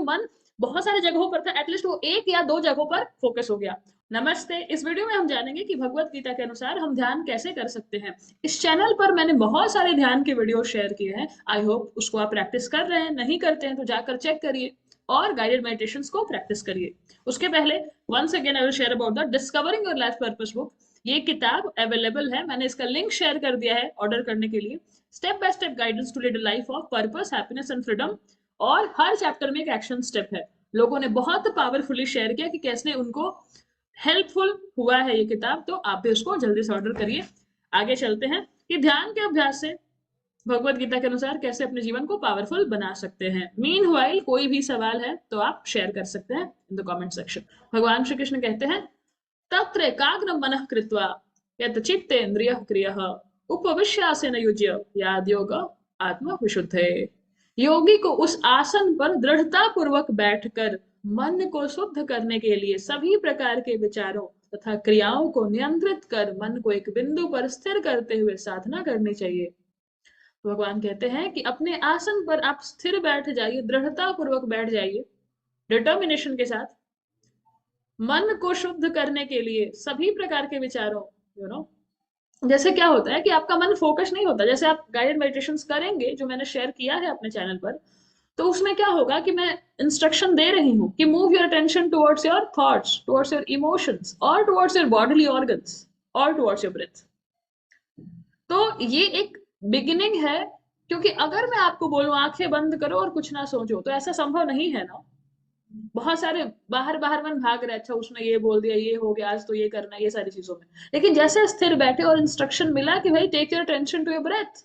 मन बहुत सारी जगहों पर था, एटलीस्ट वो एक या दो जगहों पर फोकस हो गया। नमस्ते, इस वीडियो में हम जानेंगे कि भगवत गीता के अनुसार हम ध्यान कैसे कर सकते हैं। इस चैनल पर मैंने बहुत सारे ध्यान के वीडियो शेयर किए हैं। आई होप उसको आप प्रैक्टिस कर रहे हैं, नहीं करते हैं तो जाकर चेक करिए और गाइडेड मेडिटेशंस को प्रैक्टिस करिए। उसके पहले once again I will share about the discovering your life purpose book. ये किताब अवेलेबल है, मैंने इसका लिंक शेयर कर दिया है ऑर्डर करने के लिए। Step by step guidance to lead a life of purpose, happiness and freedom. और हर चैप्टर में एक एक्शन स्टेप है। लोगों ने बहुत पावरफुली शेयर किया कि कैसे उनको हेल्पफुल हुआ है ये किताब, तो आप भी उसको जल्दी से ऑर्डर करिए। आगे चलते हैं कि ध्यान के अभ्यास से भगवत गीता के अनुसार कैसे अपने जीवन को पावरफुल बना सकते हैं। मीन कोई भी सवाल है तो आप शेयर कर सकते हैं इन द कमेंट सेक्शन। भगवान श्री कृष्ण कहते हैं, तत्र एकाग्रं मनः कृत्वा यत् चित्तेन्द्रियः क्रियः उपविश्यासेन युज्य याद योग आत्मा विशुद्धे। योगी को उस आसन पर दृढ़ता पूर्वक बैठकर मन को शुद्ध करने के लिए सभी प्रकार के विचारों तथा क्रियाओं को नियंत्रित कर मन को एक बिंदु पर स्थिर करते हुए साधना करनी चाहिए। भगवान कहते हैं कि अपने आसन पर आप स्थिर बैठ जाइए, दृढ़ता पूर्वक बैठ जाइए, डिटर्मिनेशन के साथ। मन को शुद्ध करने के लिए सभी प्रकार के विचारों, यू नो, जैसे क्या होता है कि आपका मन फोकस नहीं होता। जैसे आप गाइडेड मेडिटेशंस करेंगे जो मैंने शेयर किया है अपने चैनल पर, तो उसमें क्या होगा कि मैं इंस्ट्रक्शन दे रही हूँ कि move your attention towards your thoughts, towards your emotions, और टुवर्ड्स योर बॉडीली ऑर्गन्स, और टुवर्ड्स योर ब्रेथ। तो ये एक बिगिनिंग है, क्योंकि अगर मैं आपको बोलूं आंखें बंद करो और कुछ ना सोचो, तो ऐसा संभव नहीं है ना। बहुत सारे बाहर बाहर मन भाग रहे, अच्छा उसने ये बोल दिया, ये हो गया, आज तो ये करना है, ये सारी चीजों में। लेकिन जैसे स्थिर बैठे और इंस्ट्रक्शन मिला कि भाई take your attention to your breath,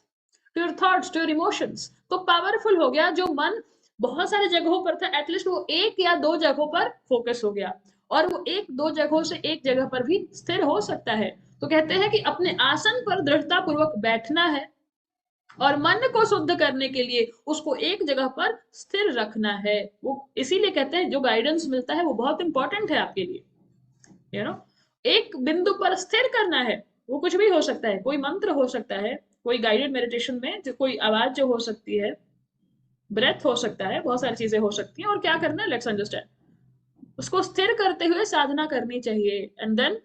to your thoughts, to your emotions, तो पावरफुल हो गया। जो मन बहुत सारी जगहों पर था, एटलीस्ट वो एक या दो जगहों पर फोकस हो गया, और वो एक दो जगहों से एक जगह पर भी स्थिर हो सकता है। तो कहते हैं कि अपने आसन पर दृढ़ता पूर्वक बैठना है और मन को शुद्ध करने के लिए उसको एक जगह पर स्थिर रखना है। वो इसीलिए कहते हैं जो गाइडेंस मिलता है वो बहुत इंपॉर्टेंट है आपके लिए, यू नो। एक बिंदु पर स्थिर करना है, वो कुछ भी हो सकता है, कोई मंत्र हो सकता है, कोई गाइडेड मेडिटेशन में जो कोई आवाज जो हो सकती है, ब्रेथ हो सकता है, बहुत सारी चीजें हो सकती हैं। और क्या करना है, लेट्स अंडरस्टैंड। उसको स्थिर करते हुए साधना करनी चाहिए। एंड देन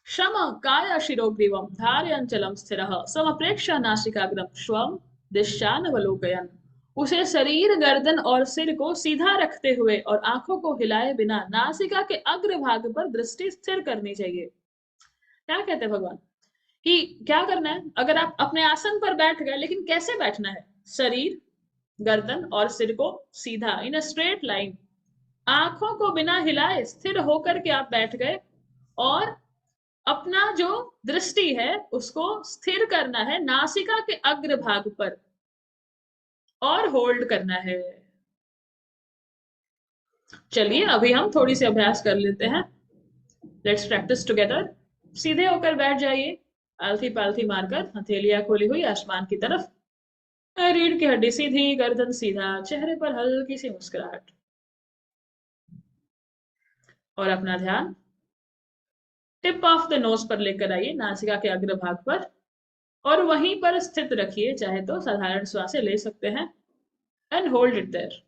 शम काय शिरोग्रीवं धारयंचलम स्थिरः समप्रेक्ष्य नासिकाग्रम स्वम दिशानवलोकयन्। उसे शरीर, गर्दन और सिर को सीधा रखते हुए और आंखों को हिलाए बिना नासिका के अग्र भाग पर दृष्टि स्थिर करनी चाहिए। क्या कहते हैं भगवान कि क्या करना है? अगर आप अपने आसन पर बैठ गए, लेकिन कैसे बैठना है? शरीर, गर्दन और सिर को सीधा, इन अ स्ट्रेट लाइन, आंखों को बिना हिलाए स्थिर होकर के आप बैठ गए, और अपना जो दृष्टि है उसको स्थिर करना है नासिका के अग्र भाग पर, और होल्ड करना है। चलिए अभी हम थोड़ी सी अभ्यास कर लेते हैं। Let's practice together. सीधे होकर बैठ जाइए, आलथी पालथी मारकर, हथेलियां खोली हुई आसमान की तरफ, रीढ़ की हड्डी सीधी, गर्दन सीधा, चेहरे पर हल्की सी मुस्कुराहट, और अपना ध्यान टिप ऑफ द नोज पर लेकर आइए, नासिका के अग्र भाग पर, और वहीं पर स्थित रखिए। चाहे तो साधारण श्वासें ले सकते हैं, and hold it there.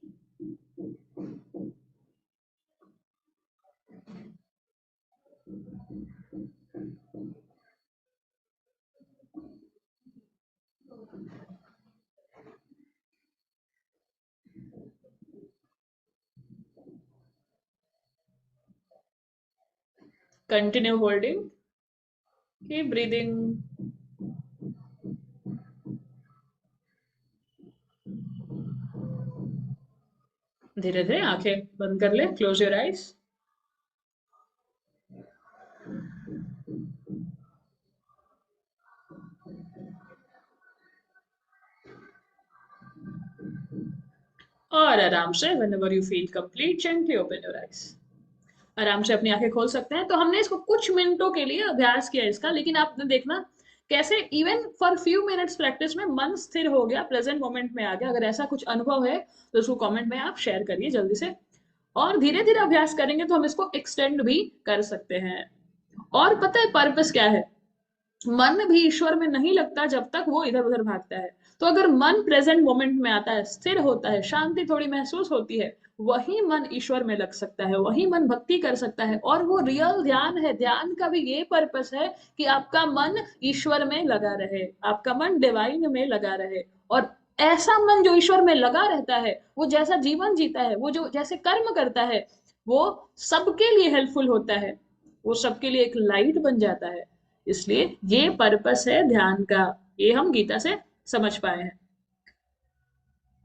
Continue holding. Keep breathing. धीरे धीरे आंखें बंद कर ले, क्लोज योर आईज। और आराम से whenever you feel complete, gently open your eyes. आराम से अपनी आंखें खोल सकते हैं। तो हमने इसको कुछ मिनटों के लिए अभ्यास किया इसका, लेकिन आपने देखना कैसे even for few minutes practice में मन स्थिर हो गया, प्रेजेंट मोमेंट में आ गया। अगर ऐसा कुछ अनुभव है तो उसको कमेंट में आप शेयर करिए जल्दी से। और धीरे धीरे अभ्यास करेंगे तो हम इसको एक्सटेंड भी कर सकते हैं। और पता है पर्पस क्या है? मन भी ईश्वर में नहीं लगता जब तक वो इधर उधर भागता है। तो अगर मन प्रेजेंट मोमेंट में आता है, स्थिर होता है, शांति थोड़ी महसूस होती है, वही मन ईश्वर में लग सकता है, वही मन भक्ति कर सकता है। और वो रियल ध्यान है। ध्यान का भी ये पर्पस है कि आपका मन ईश्वर में लगा रहे, आपका मन डिवाइन में लगा रहे। और ऐसा मन जो ईश्वर में लगा रहता है, वो जैसा जीवन जीता है, वो जो जैसे कर्म करता है, वो सबके लिए हेल्पफुल होता है, वो सबके लिए एक लाइट बन जाता है। इसलिए ये पर्पस है ध्यान का। ये हम गीता से समझ पाए हैं।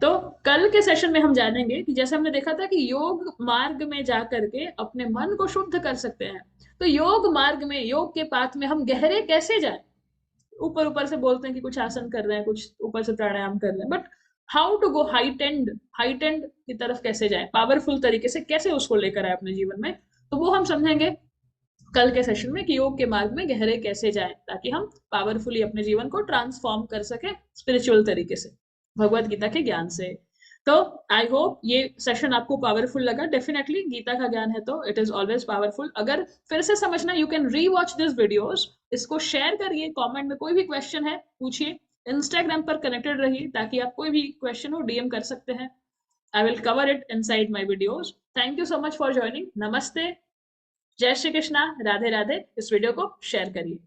तो कल के सेशन में हम जानेंगे कि जैसे हमने देखा था कि योग मार्ग में जा करके अपने मन को शुद्ध कर सकते हैं। तो योग मार्ग में, योग के पाथ में हम गहरे कैसे जाएं? ऊपर ऊपर से बोलते हैं कि कुछ आसन कर रहे हैं, कुछ ऊपर से प्राणायाम कर रहे हैं, but how to go height end की तरफ कैसे जाएं, पावरफुल तरीके से कैसे उसको लेकर आए अपने जीवन में, तो वो हम समझेंगे कल के सेशन में कि योग के मार्ग में गहरे कैसे जाएं, ताकि हम पावरफुली अपने जीवन को ट्रांसफॉर्म कर सके स्पिरिचुअल तरीके से, भगवत गीता के ज्ञान से। तो आई होप ये सेशन आपको पावरफुल लगा। डेफिनेटली गीता का ज्ञान है तो इट इज ऑलवेज पावरफुल। अगर फिर से समझना, यू कैन री वॉच दिस वीडियोस, इसको शेयर करिए, कमेंट में कोई भी क्वेश्चन है पूछिए, इंस्टाग्राम पर कनेक्टेड रहिए ताकि आप कोई भी क्वेश्चन हो डीएम कर सकते हैं। I will cover it inside my videos. Thank you so much for joining. नमस्ते, जय श्री कृष्णा, राधे राधे। इस वीडियो को शेयर करिए।